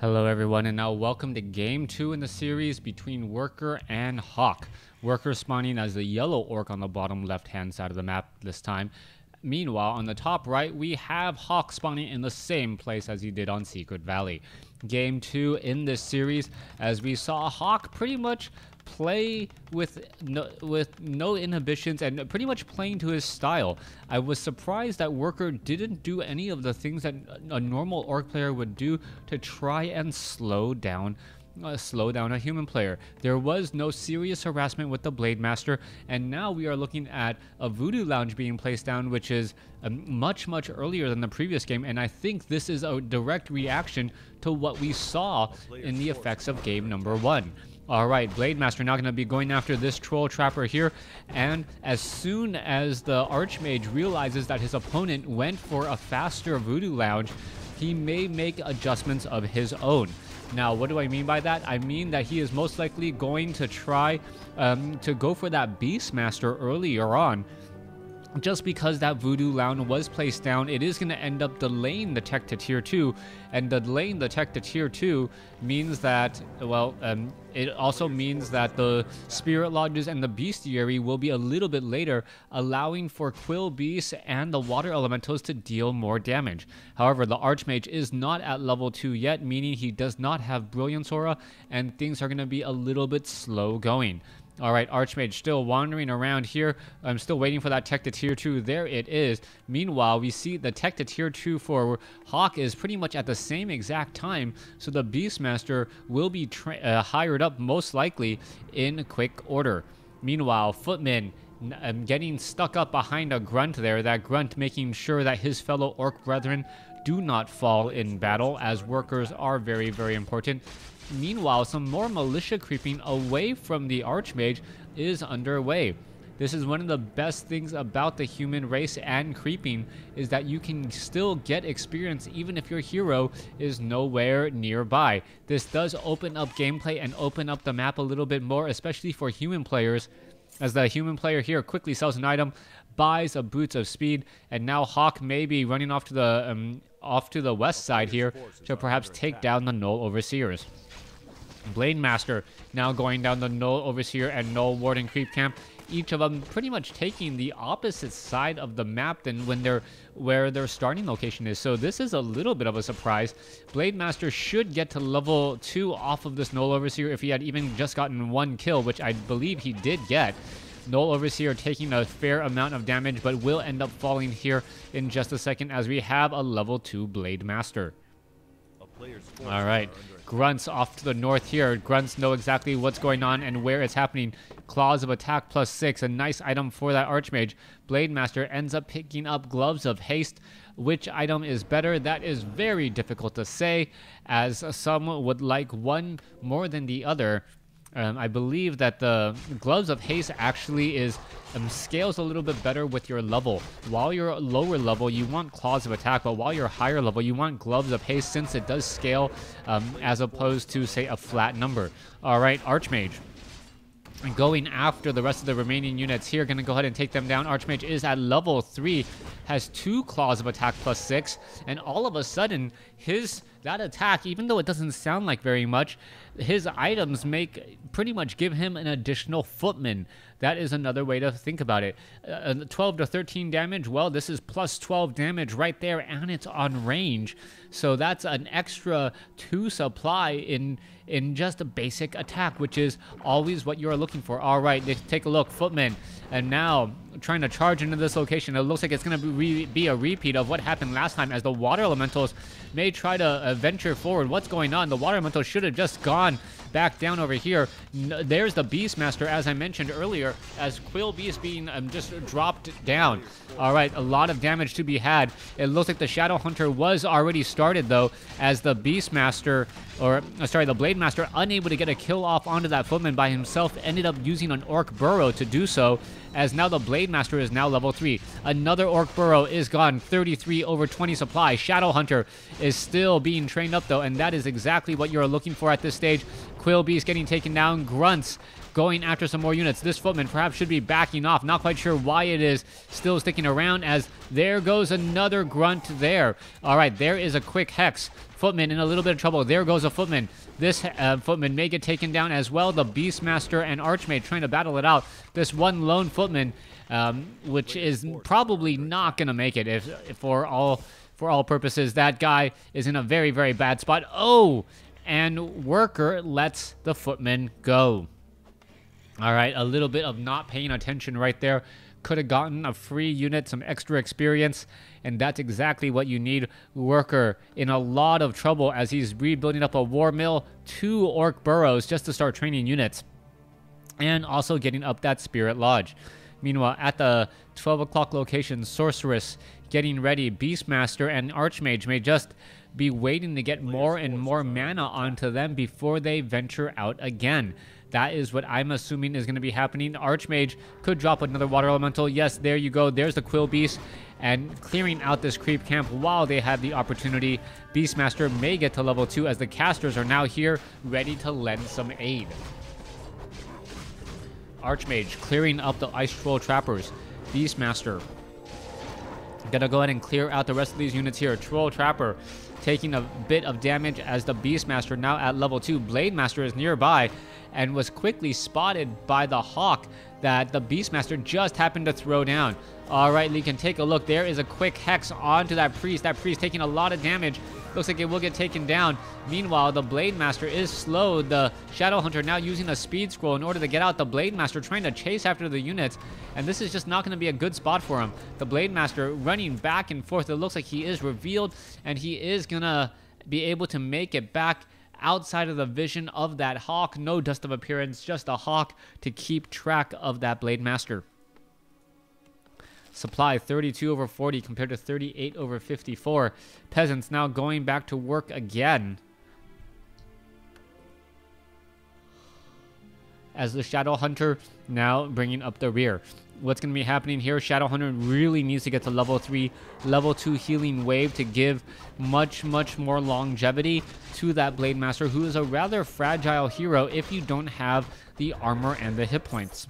Hello everyone, and now welcome to game 2 in the series between Worker and Hawk. Worker spawning as the yellow orc on the bottom left hand side of the map this time. Meanwhile, on the top right, we have Hawk spawning in the same place as he did on Secret Valley. Game 2 in this series, as we saw Hawk pretty much play with no inhibitions and pretty much playing to his style. I was surprised that Worker didn't do any of the things that a normal orc player would do to try and slow down a human player. There was no serious harassment with the Blade Master, and now we are looking at a Voodoo Lounge being placed down, which is much earlier than the previous game, and I think this is a direct reaction to what we saw in the effects of game number 1. Alright, Blade Master now going to be going after this Troll Trapper here, and as soon as the Archmage realizes that his opponent went for a faster Voodoo Lounge, he may make adjustments of his own. Now, what do I mean by that? I mean that he is most likely going to try to go for that Beastmaster earlier on. Just because that Voodoo Lounge was placed down, it is going to end up delaying the tech to tier 2, and delaying the tech to tier 2 means that, well, it also means that the Spirit Lodges and the Bestiary will be a little bit later, allowing for Quill Beasts and the Water Elementals to deal more damage. However, the Archmage is not at level 2 yet, meaning he does not have Brilliance Aura, and things are going to be a little bit slow going. Alright, Archmage still wandering around here. I'm still waiting for that tech to tier 2. There it is. Meanwhile, we see the tech to tier 2 for Hawk is pretty much at the same exact time, so the Beastmaster will be hired up most likely in quick order. Meanwhile, Footman getting stuck up behind a Grunt there, that Grunt making sure that his fellow Orc brethren do not fall in battle, as workers are very important. Meanwhile, some more militia creeping away from the Archmage is underway. This is one of the best things about the human race and creeping, is that you can still get experience even if your hero is nowhere nearby. This does open up gameplay and open up the map a little bit more, especially for human players, as the human player here quickly sells an item, buys a Boots of Speed, and now Hawk may be running off to the west side here to perhaps take down the Null Overseers. Blade Master now going down the Null Overseer and Null Warden creep camp, each of them pretty much taking the opposite side of the map than where their starting location is. So this is a little bit of a surprise. Blade Master should get to level 2 off of this Null Overseer if he had even just gotten 1 kill, which I believe he did get. Null Overseer taking a fair amount of damage, but will end up falling here in just a second as we have a level 2 Blade Master. Alright, Grunts off to the north here. Grunts know exactly what's going on and where it's happening. Claws of Attack +6, a nice item for that Archmage. Blade Master ends up picking up Gloves of Haste. Which item is better? That is very difficult to say, as some would like one more than the other. I believe that the Gloves of Haste actually is scales a little bit better with your level. While you're lower level, you want Claws of Attack, but while you're higher level, you want Gloves of Haste, since it does scale as opposed to, say, a flat number. Alright, Archmage. And going after the rest of the remaining units here, gonna go ahead and take them down. Archmage is at level 3, has 2 Claws of Attack +6, and all of a sudden, that attack, even though it doesn't sound like very much, his items pretty much give him an additional Footman. That is another way to think about it. 12 to 13 damage, well, this is +12 damage right there, and it's on range. So that's an extra 2 supply in just a basic attack, which is always what you're looking for. All right, let's take a look. Footman, and now trying to charge into this location. It looks like it's going to be a repeat of what happened last time, as the Water Elementals may try to venture forward. What's going on? The Water Elementals should have just gone back down over here. There's the Beastmaster, as I mentioned earlier, as Quill Beast being just dropped down. All right, a lot of damage to be had. It looks like the Shadow Hunter was already started, though, as the Beastmaster, the Blade Master, unable to get a kill off onto that Footman by himself, ended up using an Orc Burrow to do so, as now the Blade Master is now level 3. Another Orc Burrow is gone, 33 over 20 supply. Shadow Hunter is still being trained up, though, and that is exactly what you're looking for at this stage. Quill Beast getting taken down. Grunts going after some more units. This footman perhaps should be backing off. Not quite sure why it is still sticking around, as there goes another grunt there. All right, there is a quick hex. Footman in a little bit of trouble. There goes a footman. This footman may get taken down as well. The Beastmaster and Archmage trying to battle it out. This one lone footman, which is probably not going to make it if for all purposes. That guy is in a very, very bad spot. Oh, and Worker lets the footman go. All right, a little bit of not paying attention right there. Could have gotten a free unit, some extra experience, and that's exactly what you need. Worker in a lot of trouble as he's rebuilding up a war mill, 2 orc burrows just to start training units, and also getting up that Spirit Lodge. Meanwhile, at the 12 o'clock location, Sorceress getting ready. Beastmaster and Archmage may just be waiting to get more and more mana onto them before they venture out again. That is what I'm assuming is going to be happening. Archmage could drop another water elemental. Yes, there you go. There's the Quill Beast. And clearing out this creep camp while they have the opportunity. Beastmaster may get to level 2 as the casters are now here, ready to lend some aid. Archmage clearing up the Ice Troll Trappers. Beastmaster gonna go ahead and clear out the rest of these units here. Troll Trapper taking a bit of damage as the Beastmaster now at level 2. Blademaster is nearby and was quickly spotted by the Hawk that the Beastmaster just happened to throw down. All right, Lee can take a look. There is a quick hex onto that priest. That priest taking a lot of damage. Looks like it will get taken down. Meanwhile, the Blademaster is slowed. The Shadow Hunter now using a speed scroll in order to get out. The Blademaster trying to chase after the units, and this is just not going to be a good spot for him. The Blademaster running back and forth. It looks like he is revealed, and he is going to be able to make it back outside of the vision of that Hawk. No dust of appearance, just a Hawk to keep track of that Blademaster. Supply 32/40 compared to 38/54. Peasants now going back to work again, as the Shadow Hunter now bringing up the rear. What's going to be happening here? Shadow Hunter really needs to get to level 3, level 2 healing wave to give much more longevity to that Blademaster, who is a rather fragile hero if you don't have the armor and the hit points.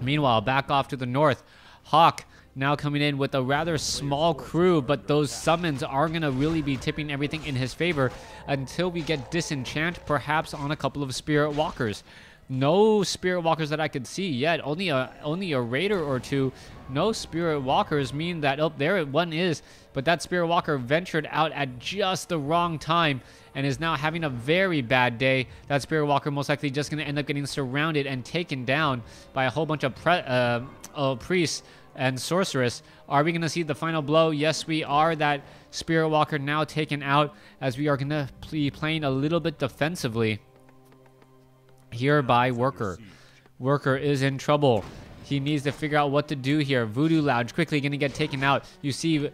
Meanwhile, back off to the north, Hawk now coming in with a rather small crew, but those summons are going to really be tipping everything in his favor until we get Disenchant, perhaps on a couple of Spirit Walkers. No Spirit Walkers that I could see yet. Only a Raider or two. No Spirit Walkers mean that, oh, there one is. But that Spirit Walker ventured out at just the wrong time and is now having a very bad day. That Spirit Walker most likely just going to end up getting surrounded and taken down by a whole bunch of priests and sorceress. Are we going to see the final blow? Yes, we are. That Spirit Walker now taken out, as we are going to be playing a little bit defensively here by Worker. Worker is in trouble. He needs to figure out what to do here. Voodoo Lounge quickly going to get taken out. You see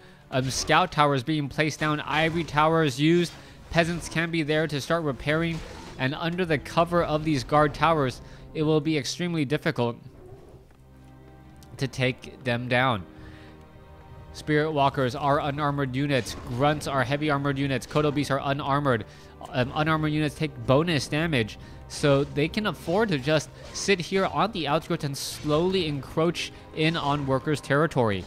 scout towers being placed down, ivory towers used. Peasants can be there to start repairing, and under the cover of these guard towers, it will be extremely difficult to take them down. Spirit Walkers are unarmored units. Grunts are heavy armored units. Kodo Beasts are unarmored. Unarmored units take bonus damage, so they can afford to just sit here on the outskirts and slowly encroach in on Worker's territory.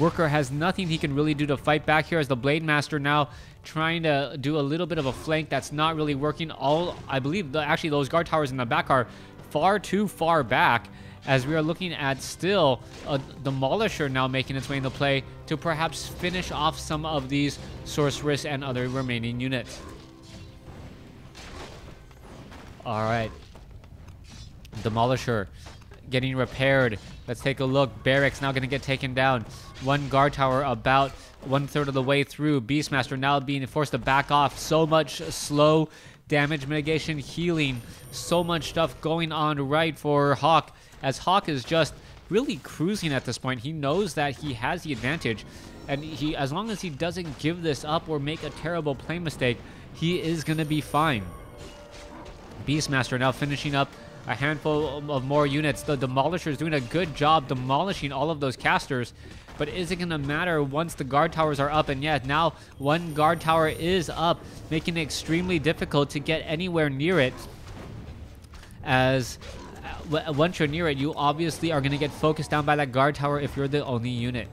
Worker has nothing he can really do to fight back here, as the Blademaster now trying to do a little bit of a flank that's not really working. I believe actually those guard towers in the back are far too far back, as we are looking at still a Demolisher now making its way into play to perhaps finish off some of these Sorceress and other remaining units. Alright. Demolisher getting repaired. Let's take a look. Barracks now going to get taken down. One guard tower about 1/3 of the way through. Beastmaster now being forced to back off. So much slow damage mitigation, healing. So much stuff going on right for Hawk, as Hawk is just really cruising at this point. He knows that he has the advantage, and as long as he doesn't give this up or make a terrible play mistake, he is going to be fine. Beastmaster now finishing up a handful of more units. The Demolisher is doing a good job demolishing all of those casters, but is it going to matter once the guard towers are up? And yeah, now one guard tower is up, making it extremely difficult to get anywhere near it, as once you're near it, you obviously are going to get focused down by that guard tower if you're the only unit.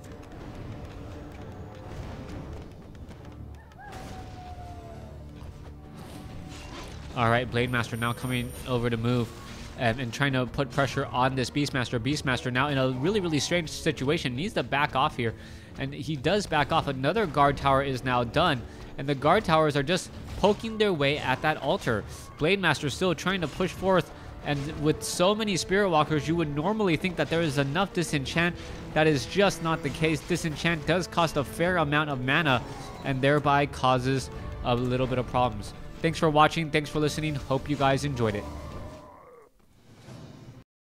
Alright, Blade Master now coming over to move and trying to put pressure on this Beastmaster. Beastmaster now in a really strange situation, needs to back off here. And he does back off. Another guard tower is now done. And the guard towers are just poking their way at that altar. Blade Master still trying to push forth. And with so many Spirit Walkers, you would normally think that there is enough disenchant. That is just not the case. Disenchant does cost a fair amount of mana and thereby causes a little bit of problems. Thanks for watching. Thanks for listening. Hope you guys enjoyed it.